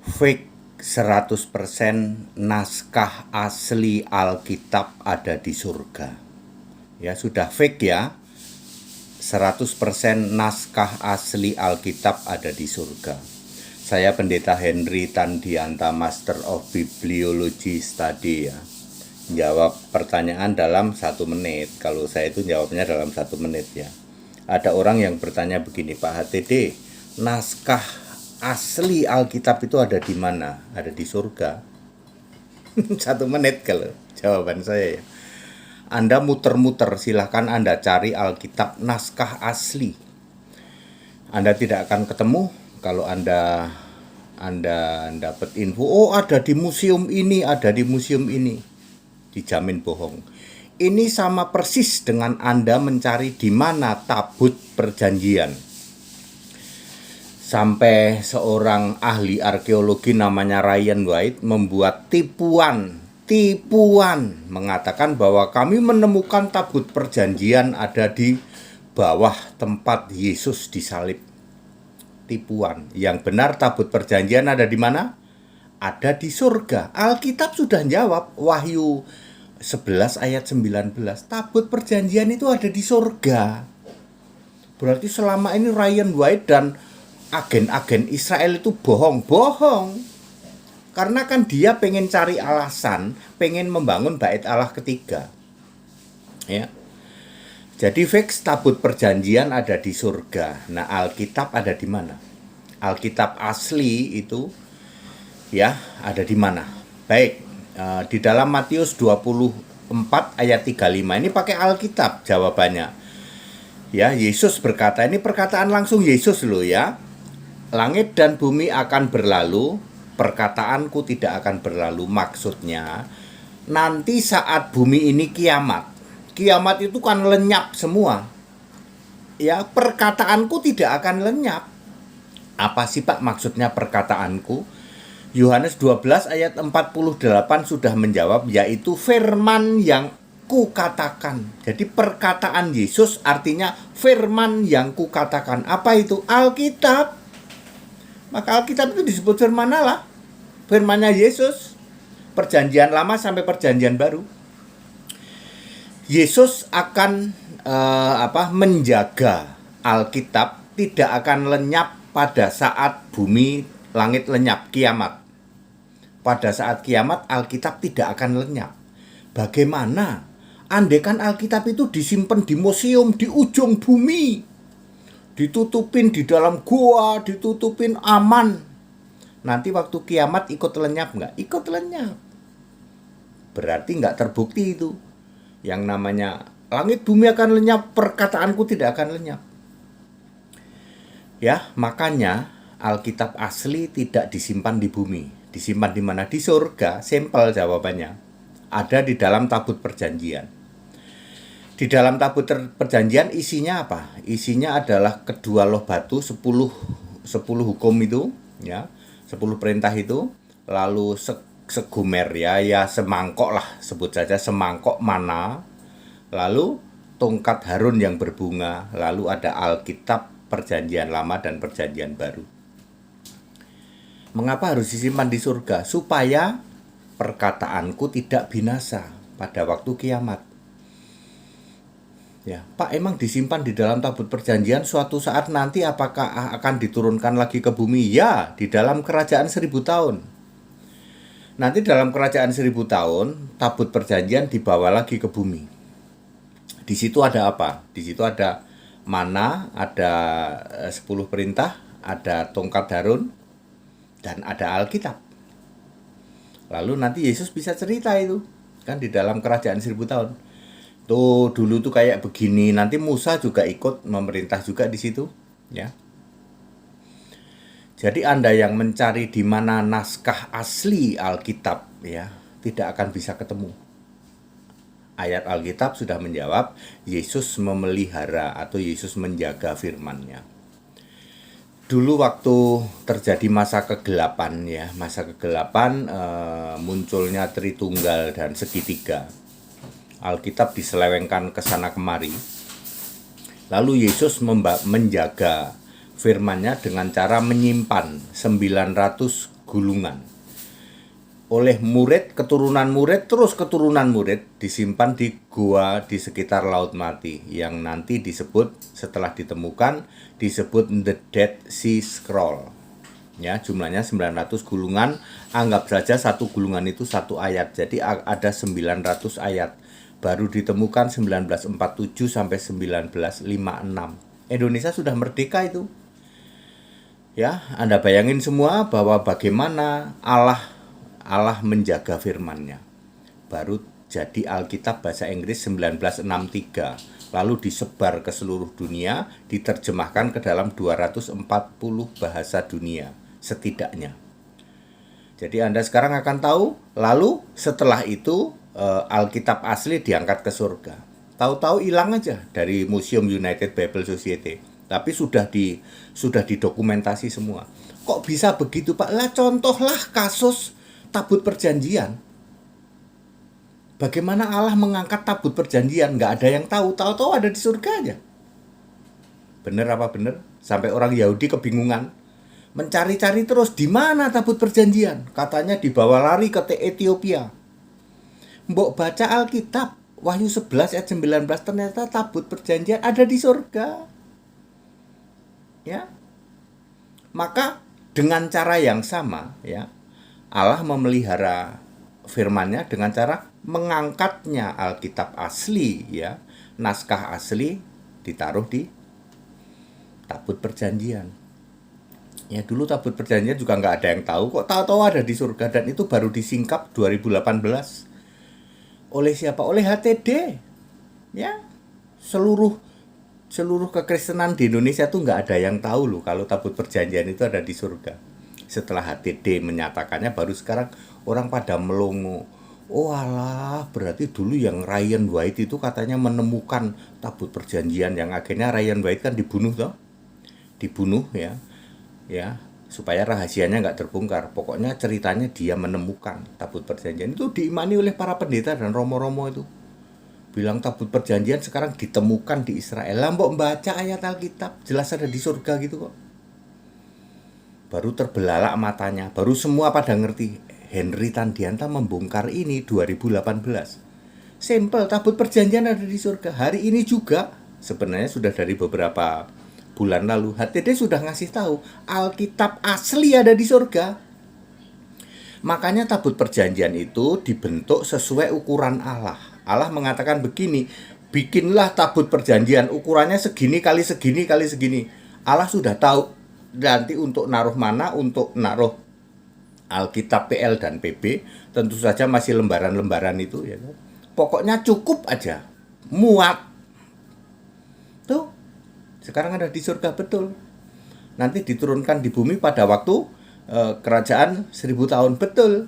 Fake 100% naskah asli Alkitab ada di surga. Ya, sudah fake ya. 100% naskah asli Alkitab ada di surga. Saya Pendeta Henry Tandianta, Master of Bibliology Study ya. Jawab pertanyaan dalam 1 menit. Kalau saya itu jawabnya dalam 1 menit ya. Ada orang yang bertanya begini, Pak HTD, naskah asli Alkitab itu ada di mana? Ada di surga. 1 menit kalau jawaban saya ya. Anda muter-muter, silahkan Anda cari Alkitab naskah asli. Anda tidak akan ketemu kalau Anda dapat info, oh ada di museum ini, ada di museum ini. Dijamin bohong. Ini sama persis dengan Anda mencari di mana tabut perjanjian. Sampai seorang ahli arkeologi namanya Ryan White membuat tipuan mengatakan bahwa kami menemukan tabut perjanjian ada di bawah tempat Yesus disalib. Tipuan. Yang benar tabut perjanjian ada di mana? Ada di surga. Alkitab sudah jawab, Wahyu 11 ayat 19. Tabut perjanjian itu ada di surga. Berarti selama ini Ryan White dan agen-agen Israel itu bohong. Karena kan dia pengen cari alasan, pengen membangun bait Allah ketiga. Ya. Jadi fix tabut perjanjian ada di surga. Nah, Alkitab ada di mana? Alkitab asli itu ya ada di mana? Baik, di dalam Matius 24 ayat 35 ini pakai Alkitab jawabannya. Ya, Yesus berkata, ini perkataan langsung Yesus loh ya. Langit dan bumi akan berlalu, perkataanku tidak akan berlalu. Maksudnya nanti saat bumi ini kiamat itu kan lenyap semua. Ya, perkataanku tidak akan lenyap. Apa sih Pak maksudnya perkataanku? Yohanes 12 ayat 48 sudah menjawab, yaitu firman yang kukatakan. Jadi perkataan Yesus artinya firman yang kukatakan. Apa itu? Alkitab. Maka Alkitab itu disebut firman Allah. Firmannya Yesus. Perjanjian lama sampai perjanjian baru. Yesus akan menjaga Alkitab tidak akan lenyap pada saat bumi langit lenyap, kiamat. Pada saat kiamat Alkitab tidak akan lenyap. Bagaimana? Andaikan Alkitab itu disimpan di museum di ujung bumi, ditutupin di dalam gua, ditutupin aman. Nanti waktu kiamat ikut lenyap nggak? Ikut lenyap. Berarti nggak terbukti itu. Yang namanya langit bumi akan lenyap, perkataanku tidak akan lenyap. Ya, makanya Alkitab asli tidak disimpan di bumi. Disimpan di mana? Di surga. Simpel jawabannya. Ada di dalam tabut perjanjian. Di dalam tabut perjanjian isinya apa? Isinya adalah kedua loh batu, 10 hukum itu, ya. 10 perintah itu, lalu segumer ya semangkok lah, sebut saja semangkok mana, lalu tongkat Harun yang berbunga, lalu ada Alkitab perjanjian lama dan perjanjian baru. Mengapa harus disimpan di surga? Supaya perkataanku tidak binasa pada waktu kiamat. Ya, Pak, emang disimpan di dalam tabut perjanjian suatu saat nanti apakah akan diturunkan lagi ke bumi? Ya, di dalam kerajaan 1000 tahun. Nanti dalam kerajaan 1000 tahun, tabut perjanjian dibawa lagi ke bumi. Di situ ada apa? Di situ ada mana, ada 10 perintah, ada tongkat Harun, dan ada Alkitab. Lalu nanti Yesus bisa cerita itu, kan di dalam kerajaan 1000 tahun. Tuh dulu tuh kayak begini, nanti Musa juga ikut memerintah juga di situ, ya. Jadi Anda yang mencari di mana naskah asli Alkitab ya, tidak akan bisa ketemu. Ayat Alkitab sudah menjawab, Yesus memelihara atau Yesus menjaga firman-Nya. Dulu waktu terjadi masa kegelapan ya, munculnya Tritunggal dan segitiga. Alkitab diselewengkan ke sana kemari. Lalu Yesus menjaga firman-Nya dengan cara menyimpan 900 gulungan. Oleh murid, keturunan murid, terus keturunan murid disimpan di gua di sekitar Laut Mati yang nanti disebut setelah ditemukan disebut The Dead Sea Scroll. Ya, jumlahnya 900 gulungan, anggap saja satu gulungan itu satu ayat. Jadi ada 900 ayat. Baru ditemukan 1947 sampai 1956. Indonesia sudah merdeka itu. Ya, Anda bayangin semua bahwa bagaimana Allah menjaga firman-Nya. Baru jadi Alkitab bahasa Inggris 1963. Lalu disebar ke seluruh dunia, diterjemahkan ke dalam 240 bahasa dunia setidaknya. Jadi Anda sekarang akan tahu, lalu setelah itu Alkitab asli diangkat ke surga. Tahu-tahu hilang aja dari Museum United Bible Society. Tapi sudah didokumentasi semua. Kok bisa begitu, Pak? Lah contohlah kasus tabut perjanjian. Bagaimana Allah mengangkat tabut perjanjian? Nggak ada yang tahu. Tahu-tahu ada di surga aja. Bener apa bener? Sampai orang Yahudi kebingungan. Mencari-cari terus, di mana tabut perjanjian? Katanya dibawa lari ke Ethiopia. Mbok baca Alkitab, Wahyu 11 ayat 19, ternyata tabut perjanjian ada di surga. Ya. Maka dengan cara yang sama, ya, Allah memelihara firman-Nya dengan cara mengangkatnya Alkitab asli, ya, naskah asli ditaruh di tabut perjanjian. Ya, dulu tabut perjanjian juga nggak ada yang tahu, kok tahu-tahu ada di surga, dan itu baru disingkap 2018. Oleh siapa? Oleh HTD. Ya, seluruh kekristenan di Indonesia tuh nggak ada yang tahu loh kalau tabut perjanjian itu ada di surga. Setelah HTD menyatakannya, baru sekarang orang pada melongo. Oh alah, berarti dulu yang Ryan White itu katanya menemukan tabut perjanjian, yang akhirnya Ryan White kan dibunuh toh. Dibunuh ya, supaya rahasianya nggak terbongkar. Pokoknya ceritanya dia menemukan tabut perjanjian. Itu diimani oleh para pendeta dan romo-romo itu. Bilang tabut perjanjian sekarang ditemukan di Israel. Lah mbok baca ayat Alkitab, jelas ada di surga gitu kok. Baru terbelalak matanya, baru semua pada ngerti. Henry Tandianta membongkar ini 2018. Simple, tabut perjanjian ada di surga. Hari ini juga, sebenarnya sudah dari beberapa bulan lalu, HTD sudah ngasih tahu Alkitab asli ada di surga. Makanya tabut perjanjian itu dibentuk sesuai ukuran Allah. Allah mengatakan begini, bikinlah tabut perjanjian, ukurannya segini kali segini kali segini. Allah sudah tahu nanti untuk naruh mana, untuk naruh Alkitab PL dan PB, tentu saja masih lembaran-lembaran itu ya. Pokoknya cukup aja, muat. Tuh, sekarang ada di surga betul. Nanti diturunkan di bumi pada waktu kerajaan 1000 tahun betul.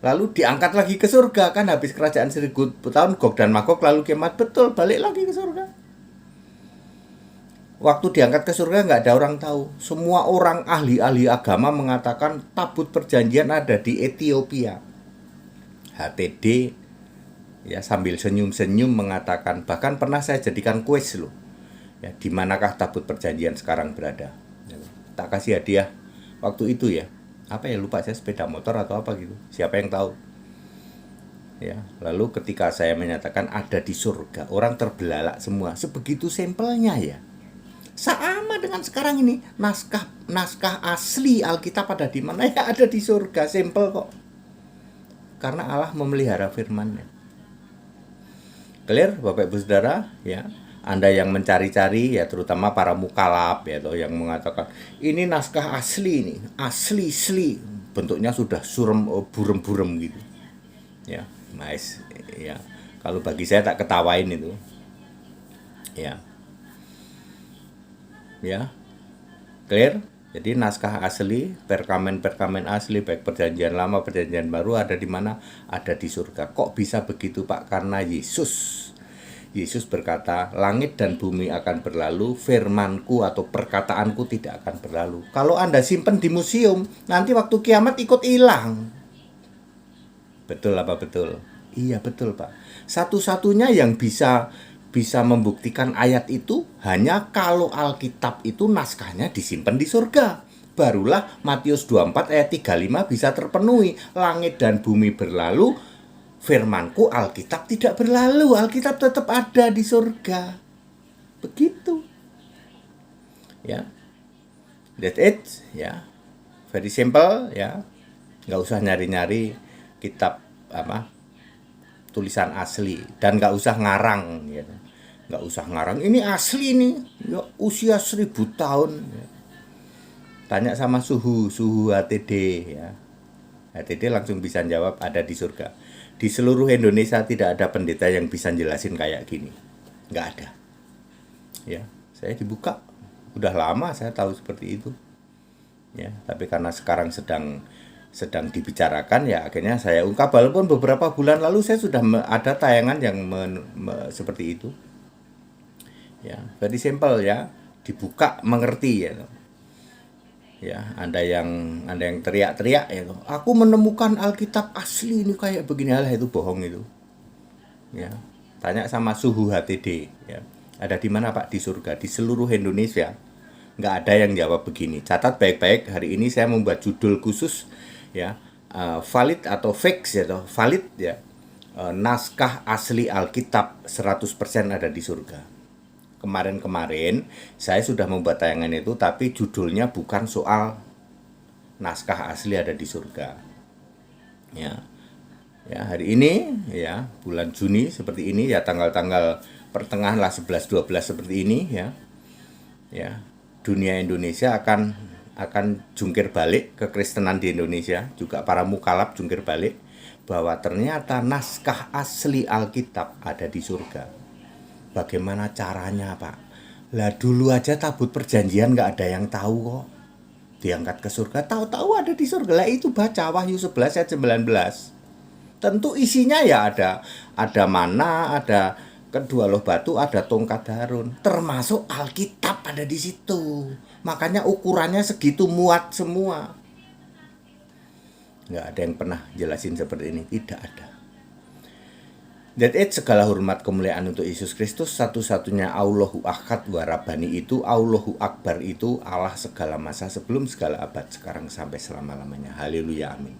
Lalu diangkat lagi ke surga, kan habis kerajaan 1000 tahun Gog dan Magog lalu kiamat betul, balik lagi ke surga. Waktu diangkat ke surga nggak ada orang tahu. Semua orang ahli-ahli agama mengatakan tabut perjanjian ada di Ethiopia. HTD ya sambil senyum-senyum mengatakan, bahkan pernah saya jadikan kuis loh. Ya, di manakah tabut perjanjian sekarang berada? Tak kasih hadiah waktu itu ya. Apa ya, lupa saya, sepeda motor atau apa gitu. Siapa yang tahu? Ya, lalu ketika saya menyatakan ada di surga, orang terbelalak semua. Sebegitu simpelnya ya. Sama dengan sekarang ini, naskah asli Alkitab ada di mana? Ya ada di surga, simpel kok. Karena Allah memelihara firman-Nya. Clear Bapak Ibu Saudara, ya. Anda yang mencari-cari ya, terutama para mukalaf ya, atau yang mengatakan ini naskah asli nih, asli, bentuknya sudah burem-burem gitu. Ya, nice ya. Kalau bagi saya tak ketawain itu. Ya. Ya. Clear? Jadi naskah asli, perkamen asli, baik perjanjian lama, perjanjian baru ada di mana? Ada di surga. Kok bisa begitu, Pak? Karena Yesus berkata, langit dan bumi akan berlalu, firmanku atau perkataanku tidak akan berlalu. Kalau Anda simpen di museum, nanti waktu kiamat ikut hilang. Betul apa betul? Iya betul, Pak. Satu-satunya yang bisa membuktikan ayat itu hanya kalau Alkitab itu naskahnya disimpan di surga. barulah Matius 24 ayat 35 bisa terpenuhi. Langit dan bumi berlalu, firmanku Alkitab tidak berlalu. Alkitab tetap ada di surga. Begitu. Ya. That's it, ya. Very simple, ya. Nggak usah nyari-nyari kitab tulisan asli, dan nggak usah ngarang, gitu. Nggak usah ngarang, ini asli nih, ya, usia 1000 tahun. Ya. Tanya sama suhu HTD, ya. HTD langsung bisa jawab ada di surga. Di seluruh Indonesia tidak ada pendeta yang bisa jelasin kayak gini, nggak ada. Ya, saya dibuka, udah lama saya tahu seperti itu. Ya, tapi karena sekarang sedang dibicarakan, ya akhirnya saya ungkap, walaupun beberapa bulan lalu saya sudah ada tayangan yang seperti itu. Ya, very simple, ya, dibuka mengerti, ya. Ya, Anda yang teriak-teriak, ya, aku menemukan Alkitab asli ini kayak begini, lah itu bohong itu. Ya, tanya sama suhu HTD, ya. Ada di mana Pak? Di surga, di seluruh Indonesia. Nggak ada yang jawab begini. Catat baik-baik, hari ini saya membuat judul khusus, ya, valid atau fake, ya, valid, ya, naskah asli Alkitab 100% ada di surga. Kemarin saya sudah membuat tayangan itu, tapi judulnya bukan soal naskah asli ada di surga. Ya, ya, hari ini, ya, bulan Juni seperti ini, ya, tanggal pertengahan lah, 11-12 seperti ini, ya. Ya, dunia Indonesia akan jungkir balik, kekristenan di Indonesia juga para mukhalaf jungkir balik bahwa ternyata naskah asli Alkitab ada di surga. Bagaimana caranya, Pak? Lah dulu aja tabut perjanjian nggak ada yang tahu kok. Diangkat ke surga, tahu-tahu ada di surga. Lah itu baca Wahyu 11 ayat 19. Tentu isinya ya ada mana, ada kedua loh batu, ada tongkat Harun, termasuk Alkitab ada di situ. Makanya ukurannya segitu, muat semua. Nggak ada yang pernah jelasin seperti ini, tidak ada. That it, segala hormat kemuliaan untuk Yesus Kristus, satu-satunya Allahu Ahad wa Rabbani itu, Allahu Akbar itu, Allah segala masa, sebelum segala abad, sekarang sampai selama-lamanya. Haleluya, amin.